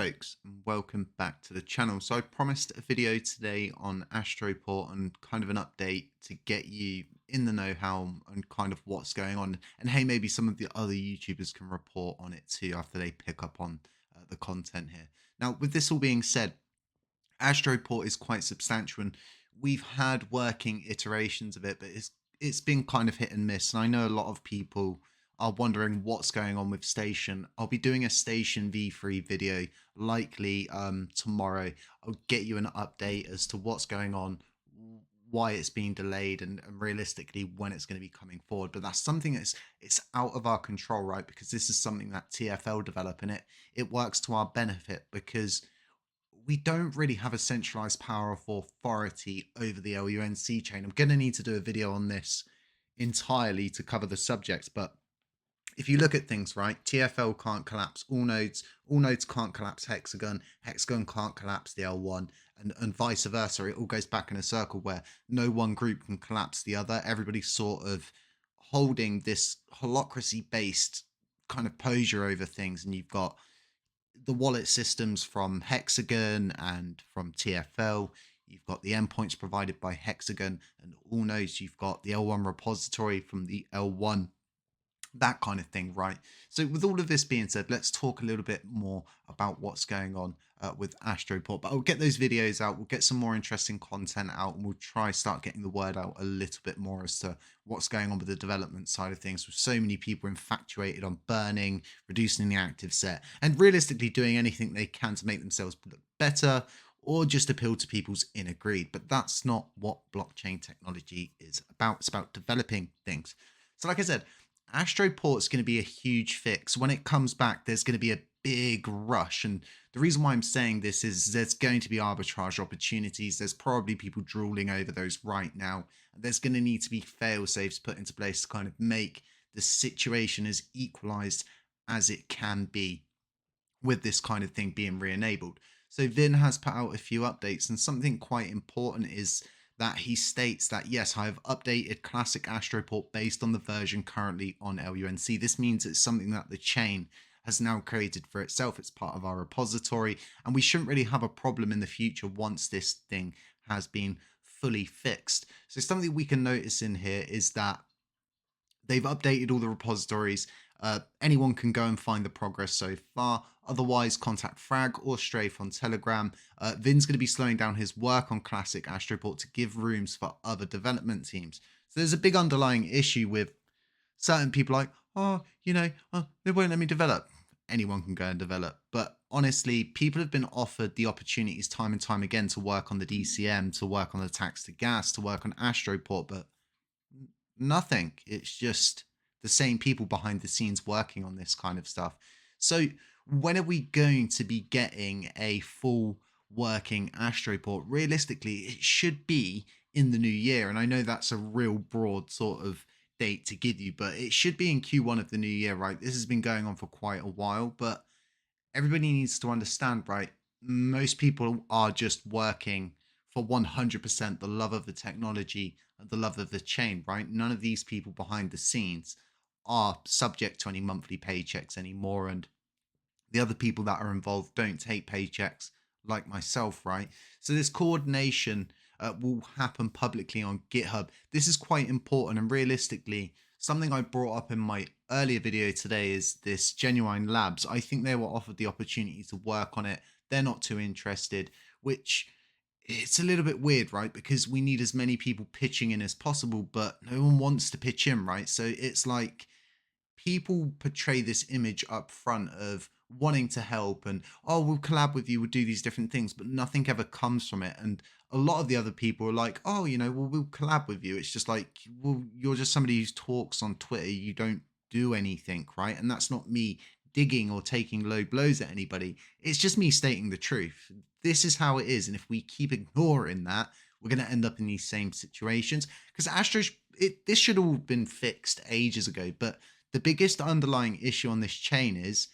folks, and welcome back to the channel. So I promised a video today on Astroport and kind of an update to get you in the know-how and kind of what's going on. And hey, maybe some of the other YouTubers can report on it too after they pick up on the content here. Now, with this all being said, Astroport is quite substantial and we've had working iterations of it, but it's been kind of hit and miss. And I know a lot of people are wondering what's going on with Station. I'll be doing a Station V3 video likely tomorrow. I'll get you an update as to what's going on, why it's being delayed, and realistically when it's going to be coming forward. But that's something that's it's out of our control, right? Because this is something that TFL develop, and it works to our benefit because we don't really have a centralized power of authority over the LUNC chain. I'm going to need to do a video on this entirely to cover the subject, but if you look at things, right, TFL can't collapse all nodes can't collapse Hexagon can't collapse the L1, and vice versa. It all goes back in a circle where no one group can collapse the other. Everybody's sort of holding this holacracy based kind of posure over things, and you've got the wallet systems from Hexagon and from TFL. You've got the endpoints provided by Hexagon and all nodes. You've got the L1 repository from the L1, that kind of thing, right? So with all of this being said, let's talk a little bit more about what's going on with Astroport. But I'll get those videos out. We'll get some more interesting content out, and we'll try start getting the word out a little bit more as to what's going on with the development side of things, with so many people infatuated on burning, reducing the active set, and realistically doing anything they can to make themselves look better or just appeal to people's inner greed. But that's not what blockchain technology is about. It's about developing things. So like I said, Astroport's going to be a huge fix. When it comes back, there's going to be a big rush. And the reason why I'm saying this is there's going to be arbitrage opportunities. There's probably people drooling over those right now. There's going to need to be fail safes put into place to kind of make the situation as equalized as it can be with this kind of thing being re-enabled. So Vin has put out a few updates, and something quite important is that he states that, yes, I have updated Classic Astroport based on the version currently on LUNC. This means it's something that the chain has now created for itself. It's part of our repository, and we shouldn't really have a problem in the future once this thing has been fully fixed. So something we can notice in here is that they've updated all the repositories. Anyone can go and find the progress so far. Otherwise, contact Frag or Strafe on Telegram. Vin's going to be slowing down his work on Classic Astroport to give rooms for other development teams. So there's a big underlying issue with certain people like, they won't let me develop. Anyone can go and develop. But honestly, people have been offered the opportunities time and time again to work on the DCM, to work on the tax to gas, to work on Astroport, but nothing. It's just the same people behind the scenes working on this kind of stuff. So when are we going to be getting a full working Astroport? Realistically, it should be in the new year. And I know that's a real broad sort of date to give you, but it should be in Q1 of the new year, right? This has been going on for quite a while, but everybody needs to understand, right? Most people are just working for 100% the love of the technology and the love of the chain, right? None of these people behind the scenes are subject to any monthly paychecks anymore. And the other people that are involved don't take paychecks like myself, right? So this coordination will happen publicly on GitHub. This is quite important, and realistically, something I brought up in my earlier video today is this Genuine Labs. I think they were offered the opportunity to work on it. They're not too interested, which it's a little bit weird, right? Because we need as many people pitching in as possible, but no one wants to pitch in, right? So it's like people portray this image up front of wanting to help and, oh, we'll collab with you, we'll do these different things, but nothing ever comes from it. And a lot of the other people are like, oh, well, we'll collab with you. It's just like, well, you're just somebody who talks on Twitter. You don't do anything, right? And that's not me digging or taking low blows at anybody. It's just me stating the truth. This is how it is. And if we keep ignoring that, we're going to end up in these same situations. Because this should all have been fixed ages ago. But the biggest underlying issue on this chain is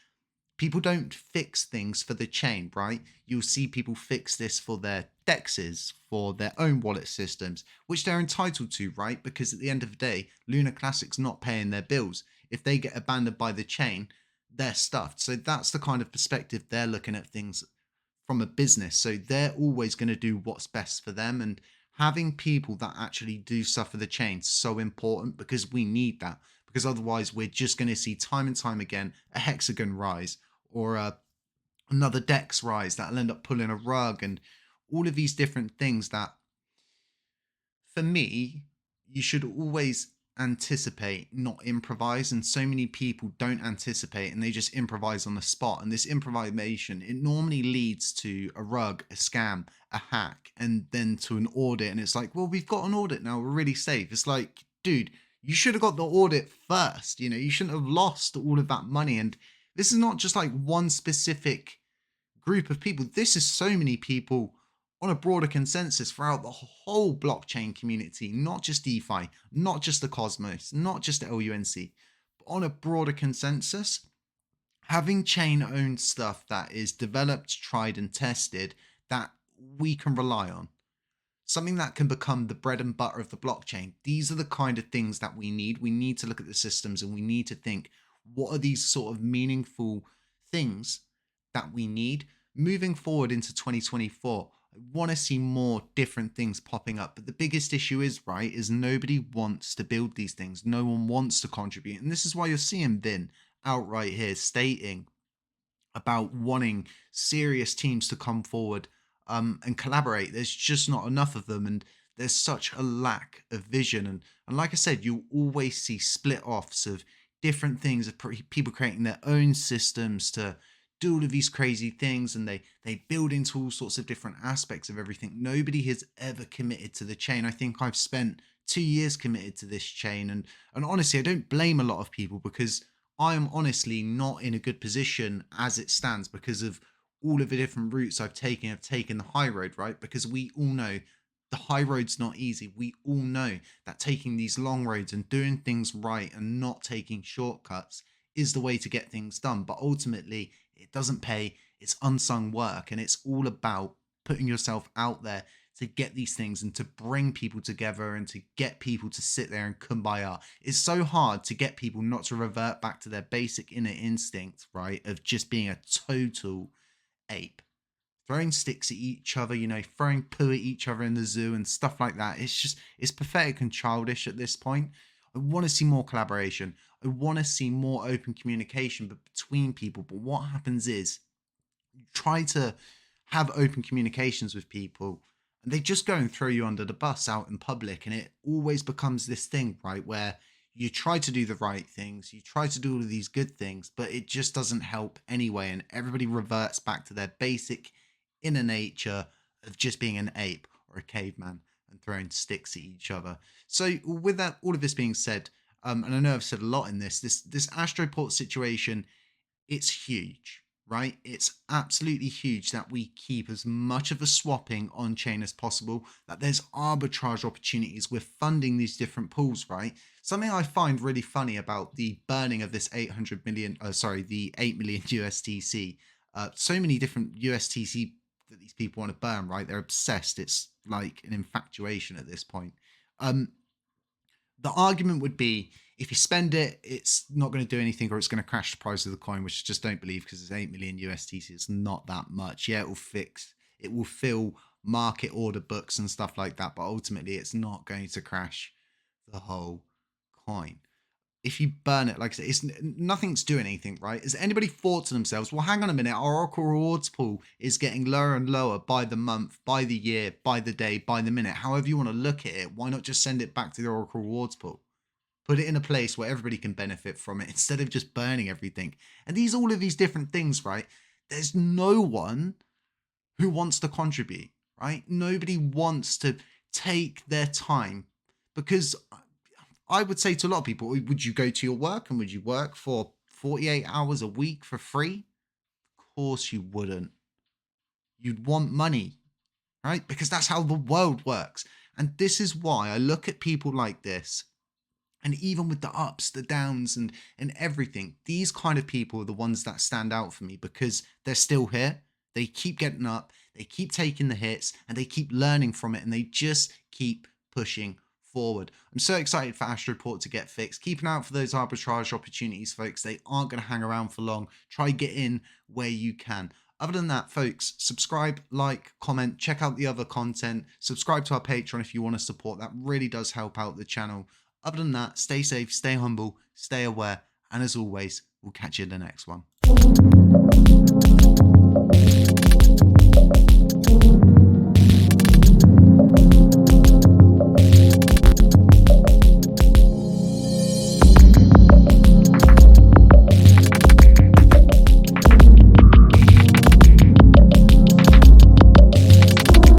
people don't fix things for the chain, right? You'll see people fix this for their dexes, for their own wallet systems, which they're entitled to, right? Because at the end of the day, Lunar Classic's not paying their bills. If they get abandoned by the chain, they're stuffed. So that's the kind of perspective they're looking at things from a business. So they're always going to do what's best for them. And having people that actually do suffer the change is so important, because we need that. Because otherwise, we're just going to see time and time again a hexagon rise, or another dex rise that'll end up pulling a rug, and all of these different things that, for me, you should always anticipate, not improvise. And so many people don't anticipate and they just improvise on the spot. And this improvisation, it normally leads to a rug, a scam, a hack, and then to an audit. And it's like, well, we've got an audit now, we're really safe. It's like, dude, you should have got the audit first. You shouldn't have lost all of that money. And this is not just like one specific group of people. This is so many people on a broader consensus throughout the whole blockchain community, not just DeFi, not just the Cosmos, not just the LUNC, but on a broader consensus. Having chain owned stuff that is developed, tried, and tested, that we can rely on, something that can become the bread and butter of the blockchain. These are the kind of things that we need. We need to look at the systems and we need to think, what are these sort of meaningful things that we need moving forward into 2024? I want to see more different things popping up. But the biggest issue is, right, is nobody wants to build these things. No one wants to contribute. And this is why you're seeing Vin outright here stating about wanting serious teams to come forward and collaborate. There's just not enough of them, and there's such a lack of vision. And like I said, you always see split offs of different things, of people creating their own systems to do all of these crazy things, and they build into all sorts of different aspects of everything. Nobody has ever committed to the chain. I think I've spent 2 years committed to this chain, and honestly, I don't blame a lot of people, because I am honestly not in a good position as it stands because of all of the different routes I've taken. I've taken the high road, right? Because we all know the high road's not easy. We all know that taking these long roads and doing things right and not taking shortcuts is the way to get things done. But ultimately, it doesn't pay. It's unsung work, and it's all about putting yourself out there to get these things and to bring people together and to get people to sit there and kumbaya. It's so hard to get people not to revert back to their basic inner instinct, right, of just being a total ape. Throwing sticks at each other, throwing poo at each other in the zoo and stuff like that. It's pathetic and childish at this point. I want to see more collaboration. I want to see more open communication between people. But what happens is, you try to have open communications with people and they just go and throw you under the bus out in public. And it always becomes this thing, right, where you try to do the right things, you try to do all of these good things, but it just doesn't help anyway. And everybody reverts back to their basic inner nature of just being an ape or a caveman and throwing sticks at each other. So with that, all of this being said, and I know I've said a lot in this Astroport situation, it's huge, right? It's absolutely huge that we keep as much of a swapping on chain as possible, that there's arbitrage opportunities. We're funding these different pools, right? Something I find really funny about the burning of this 800 million, the 8 million USTC, so many different USTC that these people want to burn, right? They're obsessed. It's like an infatuation at this point. Um, the argument would be, if you spend it, it's not going to do anything, or it's going to crash the price of the coin, which I just don't believe, because it's 8 million USDC. It's not that much. Yeah, it will fill market order books and stuff like that, but ultimately it's not going to crash the whole coin. If you burn it, like I said, nothing's doing anything, right? Has anybody thought to themselves, well, hang on a minute, our Oracle rewards pool is getting lower and lower by the month, by the year, by the day, by the minute, however you want to look at it. Why not just send it back to the Oracle rewards pool? Put it in a place where everybody can benefit from it instead of just burning everything. And all of these different things, right? There's no one who wants to contribute, right? Nobody wants to take their time, because I would say to a lot of people, would you go to your work and would you work for 48 hours a week for free? Of course you wouldn't. You'd want money, right? Because that's how the world works. And this is why I look at people like this, and even with the ups, the downs, and everything, these kind of people are the ones that stand out for me, because they're still here. They keep getting up, they keep taking the hits, and they keep learning from it, and they just keep pushing forward. I'm so excited for Astroport to get fixed. Keep an eye out for those arbitrage opportunities, folks. They aren't going to hang around for long. Try get in where you can. Other than that, folks, subscribe, like, comment, check out the other content, subscribe to our Patreon if you want to support. That really does help out the channel. Other than that, stay safe, stay humble, stay aware, and as always, we'll catch you in the next one.